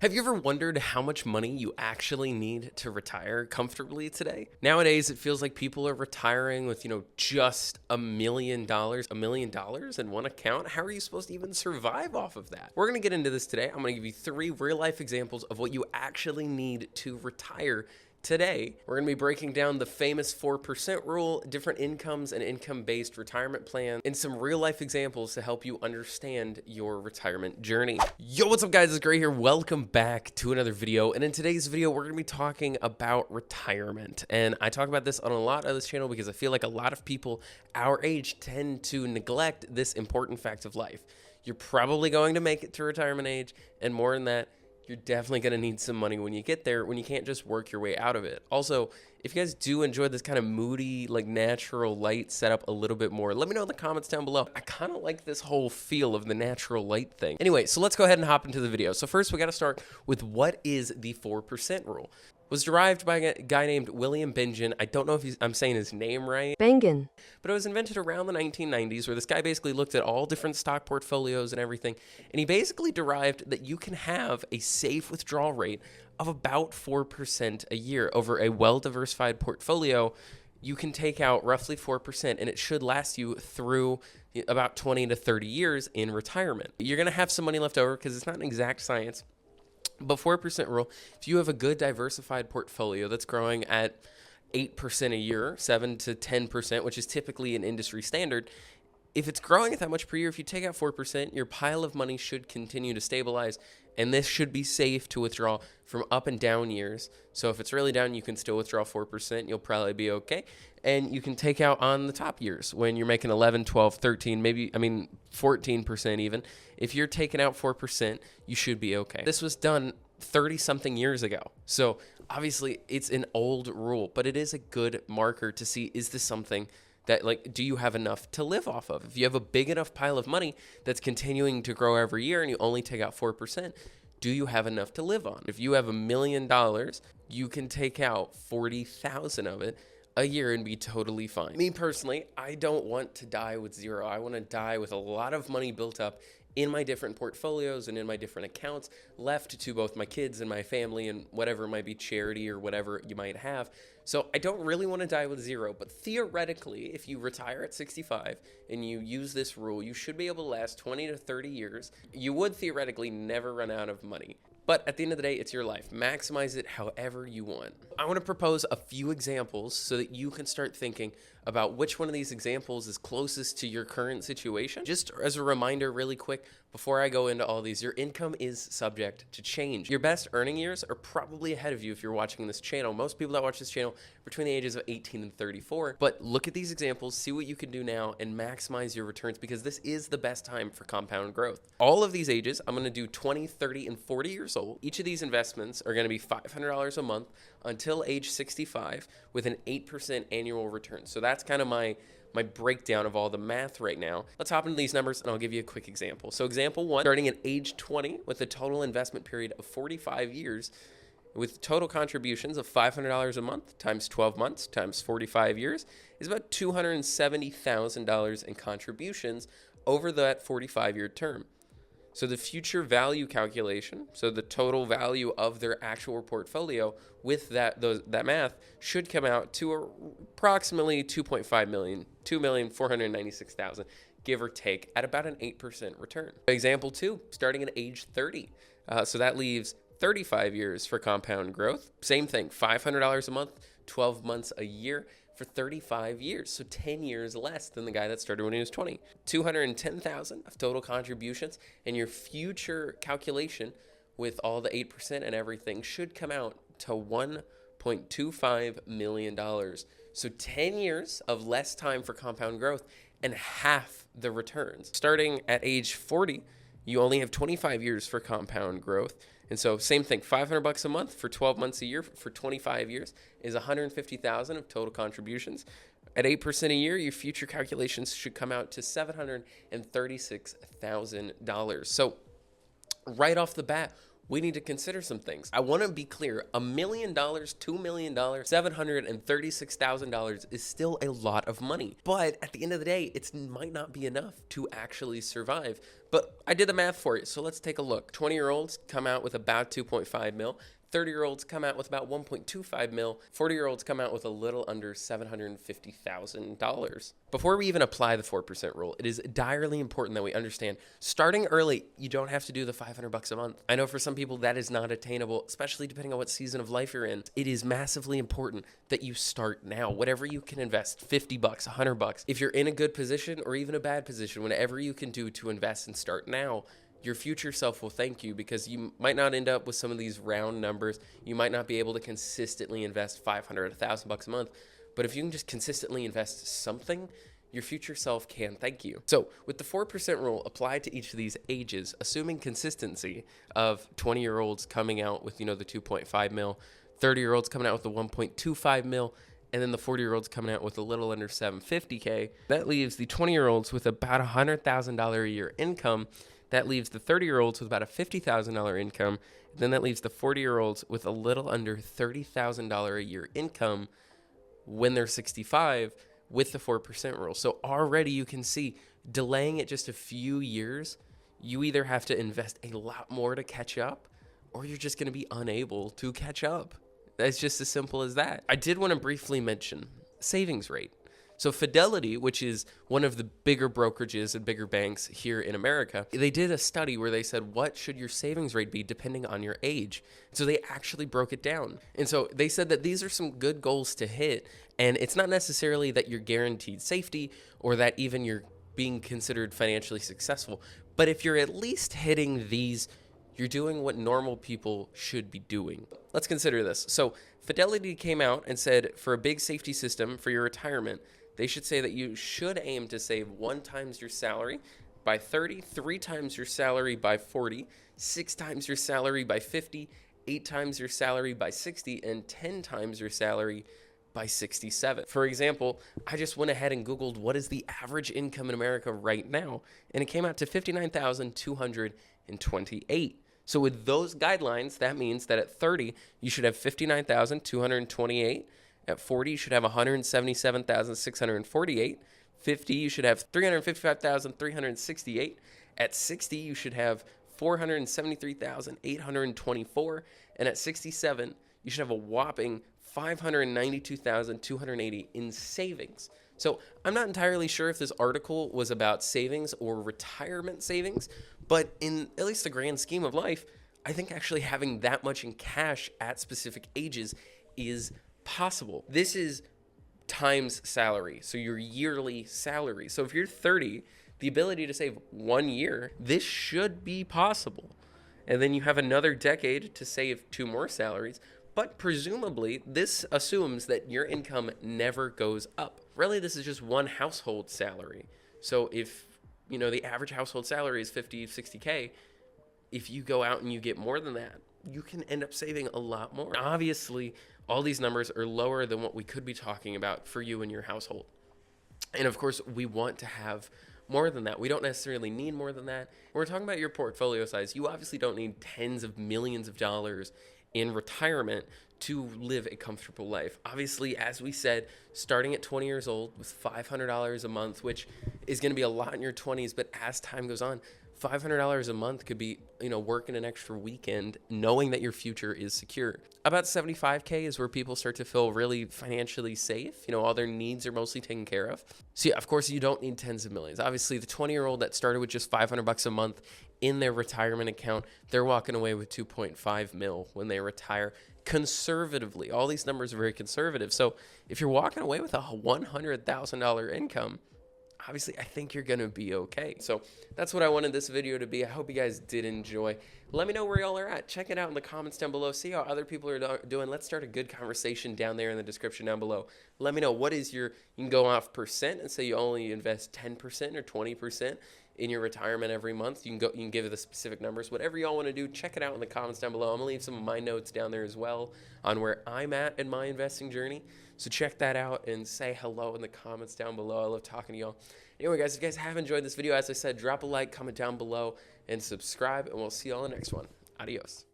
Have you ever wondered how much money you actually need to retire comfortably today? Nowadays, it feels like people are retiring with, just $1 million in one account. How are you supposed to even survive off of that? We're going to get into this today. I'm going to give you 3 real life examples of what you actually need to retire today. We're going to be breaking down the famous 4% rule, different incomes and income-based retirement plan, and some real-life examples to help you understand your retirement journey. Yo, what's up guys? It's Gray here. Welcome back to another video. And in today's video, we're going to be talking about retirement. And I talk about this on a lot of this channel because I feel like a lot of people our age tend to neglect this important fact of life. You're probably going to make it to retirement age, and more than that, you're definitely going to need some money when you get there, when you can't just work your way out of it. Also, if you guys do enjoy this kind of moody, like natural light setup a little bit more, let me know in the comments down below. I kind of like this whole feel of the natural light thing. Anyway, so let's go ahead and hop into the video. So first, we got to start with what is the 4% rule. It was derived by a guy named William Bengen. I don't know if I'm saying his name right. Bengen. But it was invented around the 1990s, where this guy basically looked at all different stock portfolios and everything, and he basically derived that you can have a safe withdrawal rate of about 4% a year over a well-diversified portfolio. You can take out roughly 4%, and it should last you through about 20 to 30 years in retirement. You're going to have some money left over because it's not an exact science. But 4% rule, if you have a good diversified portfolio that's growing at 8% a year, 7 to 10%, which is typically an industry standard, if it's growing at that much per year, if you take out 4%, your pile of money should continue to stabilize, and this should be safe to withdraw from up and down years. So if it's really down, you can still withdraw 4%. You'll probably be okay. And you can take out on the top years when you're making 11, 12, 13, 14% even. If you're taking out 4%, you should be okay. This was done 30-something years ago. So obviously, it's an old rule, but it is a good marker to see, is this something that, do you have enough to live off of? If you have a big enough pile of money that's continuing to grow every year and you only take out 4%, do you have enough to live on? If you have $1 million, you can take out 40,000 of it a year and be totally fine. Me personally, I don't want to die with zero. I want to die with a lot of money built up in my different portfolios and in my different accounts left to both my kids and my family and whatever might be charity or whatever you might have. So I don't really want to die with zero, but theoretically, if you retire at 65 and you use this rule, you should be able to last 20 to 30 years. You would theoretically never run out of money. But at the end of the day, it's your life. Maximize it however you want. I want to propose a few examples so that you can start thinking about which one of these examples is closest to your current situation. Just as a reminder really quick, before I go into all these, your income is subject to change. Your best earning years are probably ahead of you if you're watching this channel. Most people that watch this channel are between the ages of 18 and 34. But look at these examples, see what you can do now, and maximize your returns because this is the best time for compound growth. All of these ages, I'm going to do 20, 30, and 40 years old. Each of these investments are going to be $500 a month until age 65 with an 8% annual return. So that's kind of my breakdown of all the math right now. Let's hop into these numbers and I'll give you a quick example. So example 1, starting at age 20 with a total investment period of 45 years with total contributions of $500 a month times 12 months times 45 years is about $270,000 in contributions over that 45-year term. So the future value calculation, so the total value of their actual portfolio with that math should come out to approximately $2.5 million, $2,496,000, give or take, at about an 8% return. Example 2, starting at age 30. So that leaves 35 years for compound growth. Same thing, $500 a month, 12 months a year for 35 years, so 10 years less than the guy that started when he was 20. $210,000 of total contributions, and your future calculation with all the 8% and everything should come out to $1.25 million. So 10 years of less time for compound growth and half the returns. Starting at age 40, you only have 25 years for compound growth. And so same thing, $500 a month for 12 months a year for 25 years is $150,000 of total contributions. At 8% a year, your future calculations should come out to $736,000. So right off the bat, we need to consider some things. I want to be clear, $1 million, $2 million, $736,000 is still a lot of money. But at the end of the day, it might not be enough to actually survive. But I did the math for you, so let's take a look. 20-year-olds come out with about 2.5 mil. 30-year-olds come out with about 1.25 mil. 40-year-olds come out with a little under $750,000. Before we even apply the 4% rule, it is direly important that we understand starting early, you don't have to do the $500 a month. I know for some people that is not attainable, especially depending on what season of life you're in. It is massively important that you start now. Whatever you can invest, $50, $100. If you're in a good position or even a bad position, whatever you can do to invest and start now, your future self will thank you, because you might not end up with some of these round numbers. You might not be able to consistently invest $500, $1,000 a month. But if you can just consistently invest something, your future self can thank you. So with the 4% rule applied to each of these ages, assuming consistency of 20-year-olds coming out with, the 2.5 mil, 30-year-olds coming out with the 1.25 mil, and then the 40-year-olds coming out with a little under $750K, that leaves the 20-year-olds with about $100,000 a year income. That leaves the 30-year-olds with about a $50,000 income. And then that leaves the 40-year-olds with a little under $30,000 a year income when they're 65 with the 4% rule. So already you can see, delaying it just a few years, you either have to invest a lot more to catch up, or you're just going to be unable to catch up. It's just as simple as that. I did want to briefly mention savings rate. So Fidelity, which is one of the bigger brokerages and bigger banks here in America, they did a study where they said, what should your savings rate be depending on your age? So they actually broke it down. And so they said that these are some good goals to hit. And it's not necessarily that you're guaranteed safety or that even you're being considered financially successful. But if you're at least hitting these, you're doing what normal people should be doing. Let's consider this. So Fidelity came out and said, for a big safety system for your retirement, they should say that you should aim to save 1 times your salary by 30, 3 times your salary by 40, 6 times your salary by 50, 8 times your salary by 60, and 10 times your salary by 67. For example, I just went ahead and Googled what is the average income in America right now, and it came out to $59,228. So with those guidelines, that means that at 30, you should have $59,228. At 40, you should have $177,648. 50, you should have $355,368. At 60, you should have $473,824. And at 67, you should have a whopping $592,280 in savings. So I'm not entirely sure if this article was about savings or retirement savings, but in at least the grand scheme of life, I think actually having that much in cash at specific ages is possible. This is times salary, so your yearly salary. So if you're 30, the ability to save 1 year, this should be possible. And then you have another decade to save 2 more salaries. But presumably, this assumes that your income never goes up. Really, this is just one household salary. So if, the average household salary is 50, 60K, if you go out and you get more than that, you can end up saving a lot more. Obviously, all these numbers are lower than what we could be talking about for you and your household. And of course, we want to have more than that. We don't necessarily need more than that. When we're talking about your portfolio size, you obviously don't need tens of millions of dollars in retirement to live a comfortable life. Obviously, as we said, starting at 20 years old with $500 a month, which is going to be a lot in your 20s, but as time goes on, $500 a month could be, working an extra weekend, knowing that your future is secure. About 75K is where people start to feel really financially safe. All their needs are mostly taken care of. So yeah, of course, you don't need tens of millions. Obviously, the 20-year-old that started with just $500 a month in their retirement account, they're walking away with 2.5 mil when they retire. Conservatively, all these numbers are very conservative. So if you're walking away with a $100,000 income, obviously, I think you're going to be okay. So that's what I wanted this video to be. I hope you guys did enjoy. Let me know where y'all are at. Check it out in the comments down below. See how other people are doing. Let's start a good conversation down there in the description down below. Let me know what is you can go off percent and say you only invest 10% or 20% in your retirement every month. You can give it the specific numbers. Whatever y'all want to do, check it out in the comments down below. I'm going to leave some of my notes down there as well on where I'm at in my investing journey. So check that out and say hello in the comments down below. I love talking to y'all. Anyway, guys, if you guys have enjoyed this video, as I said, drop a like, comment down below, and subscribe, and we'll see y'all in the next one. Adios.